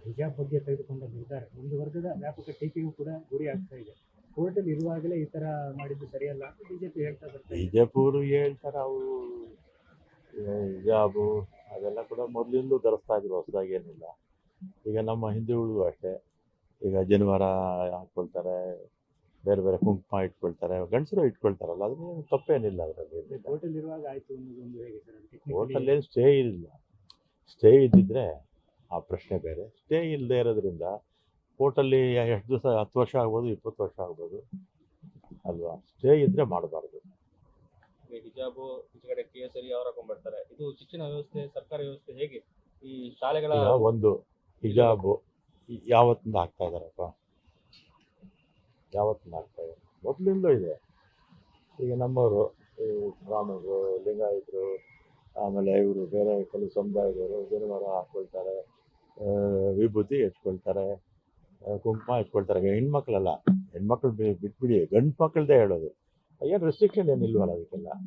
ಹಿಜಾಬ್ ಬಗ್ಗೆ ತೆಗೆದುಕೊಂಡ ನಿರ್ಧಾರ ಒಂದು ವರ್ಗದ ವ್ಯಾಪಕ ಟೀಕೆಗೂ ಕೂಡ ಗುರಿ ಆಗ್ತಾ ಇದೆ. ಕೋರ್ಟಲ್ಲಿ ಇರುವಾಗಲೇ ಈ ತರ ಮಾಡಿದ್ದು ಸರಿಯಲ್ಲ ಅಂತ ಬಿಜೆಪಿ ಹೇಳ್ತಾ ಬರ್ತಾರೆ. ಬಿಜೆಪಿ ಅವರು ಹೇಳ್ತಾರೆ, ಅವರು ಹಿಜಾಬು ಅದೆಲ್ಲ ಕೂಡ ಮೊದಲಿಂದಲೂ ಧರಿಸ್ತಾ ಇದ್ರು, ಹೊಸದಾಗಿ ಏನಿಲ್ಲ. ಈಗ ನಮ್ಮ ಹಿಂದೂಗಳು ಅಷ್ಟೇ, ಈಗ ಜನಿವಾರ ಹಾಕ್ಕೊಳ್ತಾರೆ, ಬೇರೆ ಬೇರೆ ಕುಂಕುಮ ಇಟ್ಕೊಳ್ತಾರೆ, ಗಂಡಸರು ಇಟ್ಕೊಳ್ತಾರಲ್ಲ, ಅದೇನು ತಪ್ಪೇನಿಲ್ಲ ಅದರಲ್ಲಿ. ಕೋರ್ಟಲ್ಲಿ ಇರುವಾಗ ಆಯ್ತು ಅನ್ನೋದೊಂದು ಹೇಗೆ ಸರ್? ಕೋರ್ಟಲ್ಲೇನು ಸ್ಟೇ ಇಲ್ಲ. ಸ್ಟೇ ಇದ್ದಿದ್ರೆ ಆ ಪ್ರಶ್ನೆ ಬೇರೆ. ಸ್ಟೇ ಇಲ್ಲದೆ ಇರೋದ್ರಿಂದ ಕೋರ್ಟಲ್ಲಿ ಎಷ್ಟು ದಿವಸ, 10 ವರ್ಷ ಆಗ್ಬೋದು, 20 ವರ್ಷ ಆಗ್ಬೋದು ಅಲ್ವಾ. ಸ್ಟೇ ಇದ್ದರೆ ಮಾಡಬಾರ್ದು. ಹಿಜಾಬು ಈಚೆ ಕಡೆ ಕೇಸರಿ ಅವ್ರು ಹಾಕೊಂಡ್ಬರ್ತಾರೆ. ಇದು ಶಿಕ್ಷಣ ವ್ಯವಸ್ಥೆ, ಸರ್ಕಾರ ವ್ಯವಸ್ಥೆ ಹೇಗೆ ಈ ಶಾಲೆಗಳ ಒಂದು ಹಿಜಾಬು ಯಾವತ್ತಿಂದ ಹಾಕ್ತಾ ಇದ್ದಾರಪ್ಪ? ಯಾವತ್ತಿಂದ ಹಾಕ್ತಾ ಇದ್ದಾರೆ? ಮೊದಲಿಂದಲೂ ಇದೆ. ಈಗ ನಮ್ಮವರು ಬ್ರಾಹ್ಮಣರು, ಲಿಂಗಾಯತರು, ಆಮೇಲೆ ಇವರು ಬೇರೆ ಕೆಲವು ಸಮುದಾಯದವರು ಜನಿವಾರ ಹಾಕ್ಕೊಳ್ತಾರೆ, ವಿಭೂತಿ ಹಚ್ಕೊಳ್ತಾರೆ, ಕುಂಕುಮ ಇಟ್ಕೊಳ್ತಾರೆ. ಹೆಣ್ಮಕ್ಳಲ್ಲ, ಹೆಣ್ಮಕ್ಳು ಬಿಟ್ಬಿಡಿ, ಗಂಡು ಮಕ್ಕಳದೇ ಹೇಳೋದು. ಏನು ರೆಸ್ಟ್ರಿಕ್ಷನ್ ಏನಿಲ್ವಲ್ಲ ಅದಕ್ಕೆಲ್ಲ.